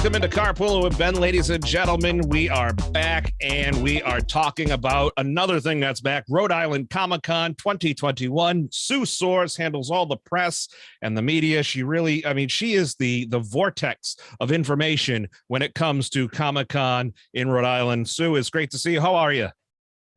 Welcome into Carpool with Ben, ladies and gentlemen. We are back, and we are talking about another thing that's back, Rhode Island Comic-Con 2021. Sue Soares handles all the press and the media. She really, she is the vortex of information when it comes to Comic-Con in Rhode Island. Sue, it's great to see you. How are you?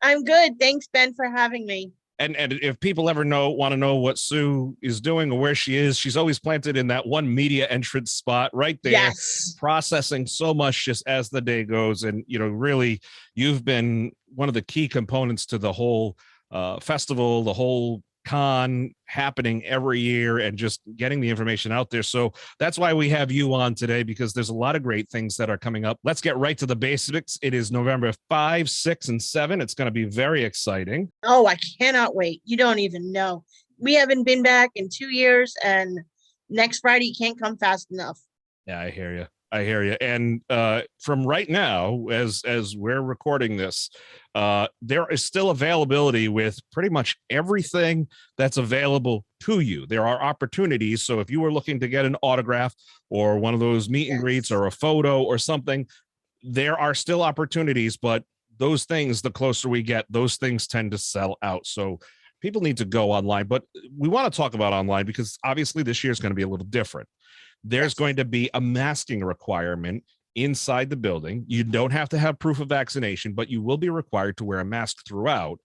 I'm good. Thanks, Ben, for having me. And if people ever want to know what Sue is doing or where she is, she's always planted in that one media entrance spot right there, yes, processing so much just as the day goes. And, really, you've been one of the key components to the whole festival, the whole con happening every year, and just getting the information out there. So that's why we have you on today, because there's a lot of great things that are coming up. Let's get right to the basics. It is November 5, 6, and 7. It's going to be very exciting. Oh, I cannot wait. You don't even know. We haven't been back in 2 years, and next Friday can't come fast enough. Yeah, I hear you. And from right now, as we're recording this, there is still availability with pretty much everything that's available to you. There are opportunities. So if you were looking to get an autograph or one of those meet and greets or a photo or something, there are still opportunities. But those things, the closer we get, those things tend to sell out. So people need to go online. But we want to talk about online because obviously this year is going to be a little different. There's going to be a masking requirement inside the building. You don't have to have proof of vaccination, but you will be required to wear a mask throughout.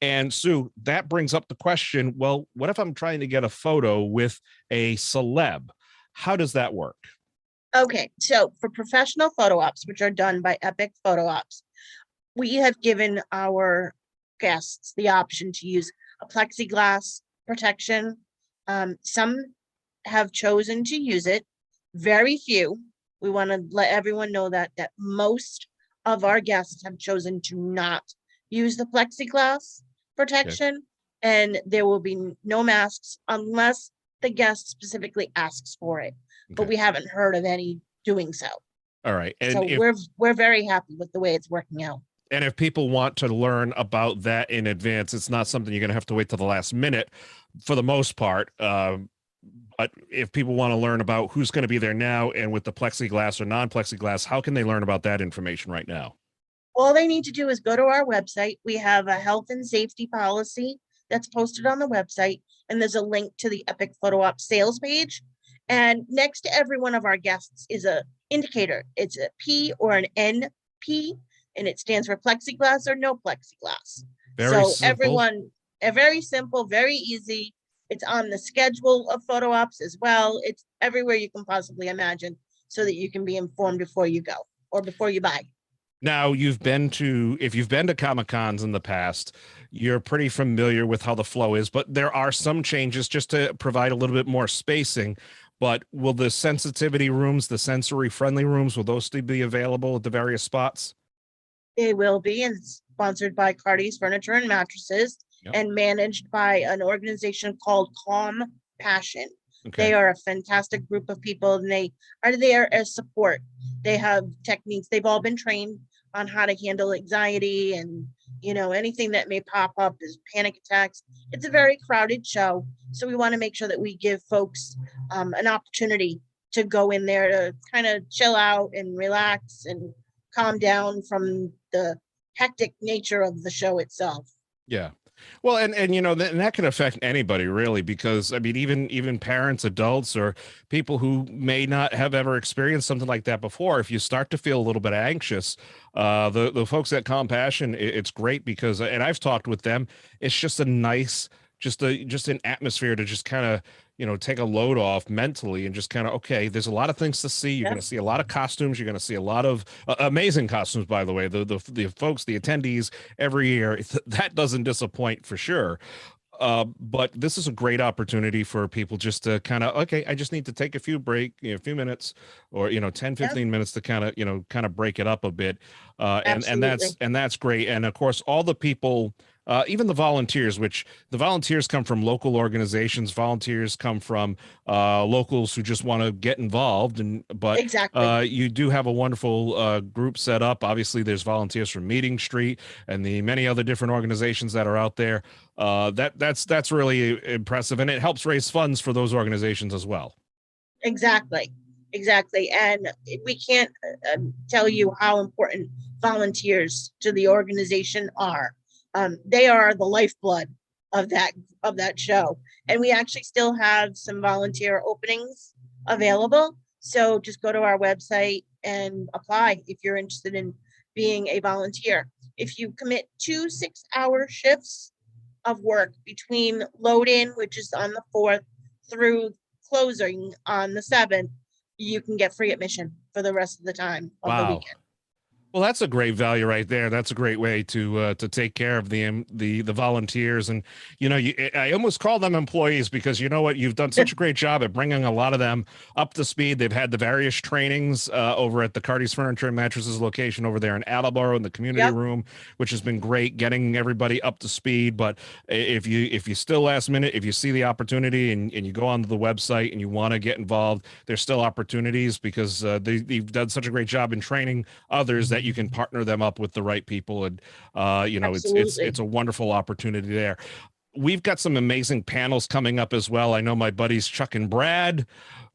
And Sue, that brings up the question, well, what if I'm trying to get a photo with a celeb? How does that work? Okay, so for professional photo ops, which are done by Epic Photo Ops, we have given our guests the option to use a plexiglass protection. Some have chosen to use it. Very few. We want to let everyone know that most of our guests have chosen to not use the plexiglass protection, and there will be no masks unless the guest specifically asks for it. But we haven't heard of any doing so. All right. And so we're very happy with the way it's working out. And if people want to learn about that in advance, it's not something you're going to have to wait till the last minute for the most part. But if people want to learn about who's going to be there now and with the plexiglass or non-plexiglass, how can they learn about that information right now? All they need to do is go to our website. We have a health and safety policy that's posted on the website, and there's a link to the Epic Photo Op sales page. And next to every one of our guests is a indicator. It's a P or an NP, and it stands for plexiglass or no plexiglass. Very simple. Everyone, very simple, very easy. It's on the schedule of photo ops as well. It's everywhere you can possibly imagine so that you can be informed before you go or before you buy. Now, if you've been to Comic-Cons in the past, you're pretty familiar with how the flow is, but there are some changes just to provide a little bit more spacing. But will the sensitivity rooms, the sensory friendly rooms, will those still be available at the various spots? They will be, and sponsored by Cardi's Furniture and Mattresses. Yep. And managed by an organization called Calm Passion. Okay. They are a fantastic group of people, and they are there as support. They have techniques. They've all been trained on how to handle anxiety and, anything that may pop up as panic attacks. It's a very crowded show, so we want to make sure that we give folks an opportunity to go in there to kind of chill out and relax and calm down from the hectic nature of the show itself. Yeah. Well, and that can affect anybody really, because even parents, adults, or people who may not have ever experienced something like that before, if you start to feel a little bit anxious, the folks at Compassion, it's great because, and I've talked with them, it's just a nice, just an atmosphere to just kind of, take a load off mentally and just kind of, okay, there's a lot of things to see. You're going to see a lot of costumes. You're going to see a lot of amazing costumes, by the way, the folks, the attendees every year, that doesn't disappoint for sure. But this is a great opportunity for people just to kind of, okay, I just need to take a few minutes or, 10, 15 minutes to kind of break it up a bit. And that's great. And of course, all the people, even the volunteers, which the volunteers come from local organizations, volunteers come from locals who just want to get involved. But exactly. You do have a wonderful group set up. Obviously, there's volunteers from Meeting Street and the many other different organizations that are out there. That's really impressive, and it helps raise funds for those organizations as well. Exactly. Exactly. And we can't tell you how important volunteers to the organization are. They are the lifeblood of that show. And we actually still have some volunteer openings available. So just go to our website and apply if you're interested in being a volunteer. If you commit 2 6-hour shifts of work between load in, which is on the 4th, through closing on the 7th, you can get free admission for the rest of the time of the weekend. Well, that's a great value right there. That's a great way to take care of the volunteers, and I almost call them employees because you know what, you've done such a great job at bringing a lot of them up to speed. They've had the various trainings over at the Cardi's Furniture and Mattresses location over there in Attleboro in the community room, which has been great getting everybody up to speed. But if you still last minute, if you see the opportunity and you go onto the website and you want to get involved, there's still opportunities because they've done such a great job in training others that you can partner them up with the right people, and it's a wonderful opportunity there. We've got some amazing panels coming up as well. I know my buddies Chuck and Brad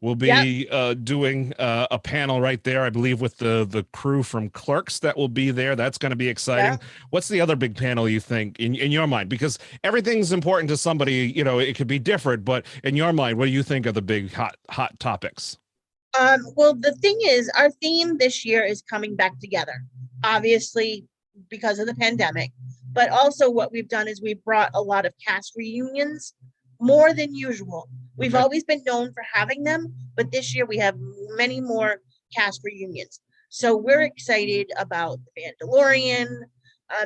will be doing a panel right there, I believe, with the crew from Clerks that will be there. That's going to be exciting. What's the other big panel you think in your mind? Because everything's important to somebody, it could be different, but in your mind, what do you think are the big hot topics? Well, the thing is, our theme this year is coming back together, obviously because of the pandemic, but also what we've done is we've brought a lot of cast reunions, more than usual. We've always been known for having them, but this year we have many more cast reunions. So we're excited about The Mandalorian.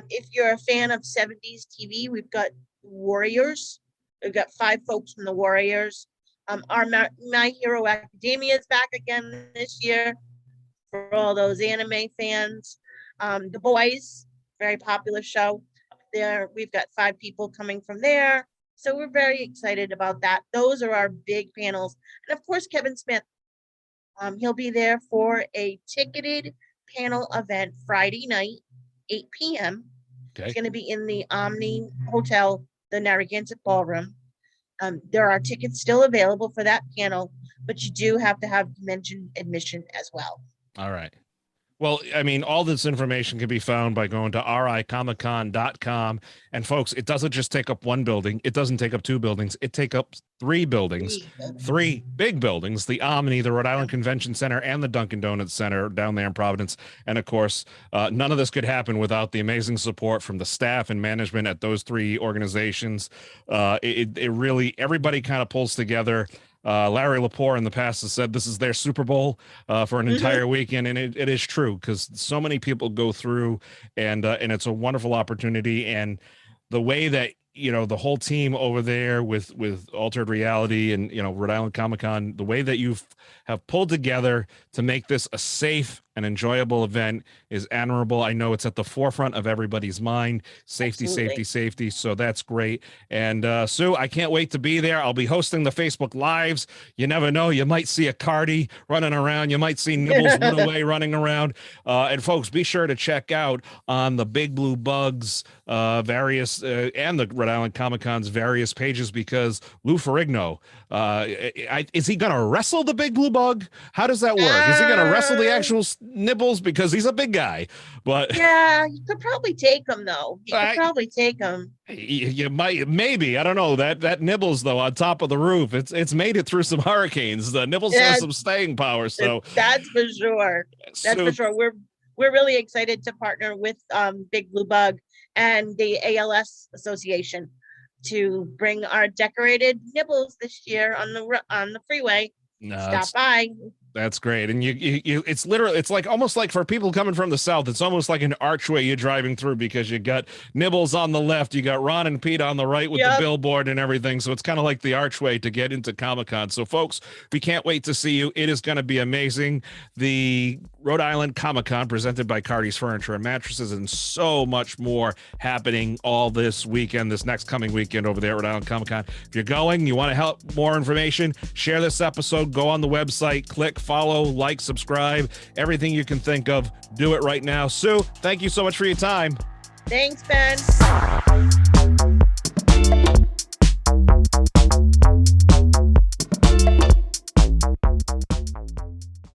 If you're a fan of 70s TV, we've got Warriors. We've got 5 folks from the Warriors. Our My Hero Academia is back again this year for all those anime fans. The Boys, very popular show. There, we've got 5 people coming from there. So we're very excited about that. Those are our big panels. And of course, Kevin Smith. He'll be there for a ticketed panel event Friday night, 8 p.m. It's going to be in the Omni Hotel, the Narragansett Ballroom. There are tickets still available for that panel, but you do have to have mentioned admission as well. All right. Well, I mean, all this information can be found by going to ricomiccon.com. And folks, it doesn't just take up one building. It doesn't take up 2 buildings. It takes up 3 buildings, 3 big buildings, the Omni, the Rhode Island Convention Center, and the Dunkin Donuts Center down there in Providence. And of course, none of this could happen without the amazing support from the staff and management at those 3 organizations. It really, everybody kind of pulls together. Larry Lepore in the past has said this is their Super Bowl for an entire weekend, and it is true because so many people go through, and it's a wonderful opportunity. And the way that the whole team over there with Altered Reality and Rhode Island Comic Con, the way that you have pulled together to make this a safe and enjoyable event is admirable. I know it's at the forefront of everybody's mind. Safety, Absolutely. Safety. So that's great. And Sue, I can't wait to be there. I'll be hosting the Facebook Lives. You never know. You might see a Cardi running around. You might see Nibbles run away running around. And folks, be sure to check out on the Big Blue Bugs various and the Rhode Island Comic Con's various pages, because Lou Ferrigno, is he going to wrestle the Big Blue Bug? How does that work? Is he going to wrestle the actual Nibbles, because he's a big guy? But yeah, you could probably take him though. You could probably take him. You might, maybe, I don't know. That Nibbles though on top of the roof, it's made it through some hurricanes. The Nibbles has some staying power, so that's for sure. That's for sure. We're really excited to partner with Big Blue Bug and the ALS Association to bring our decorated Nibbles this year on the freeway. Stop by. That's great. And you it's literally, it's like almost like for people coming from the south, it's almost like an archway you're driving through, because you got Nibbles on the left, you got Ron and Pete on the right with the billboard and everything. So it's kind of like the archway to get into Comic-Con. So folks, we can't wait to see you. It is going to be amazing. The Rhode Island Comic-Con presented by Cardi's Furniture and Mattresses, and so much more happening all this weekend, this next coming weekend over there at Rhode Island Comic-Con. If you're going, you want to help more information, share this episode, go on the website, click follow, like, subscribe, everything you can think of. Do it right now. Sue, thank you so much for your time. Thanks, Ben.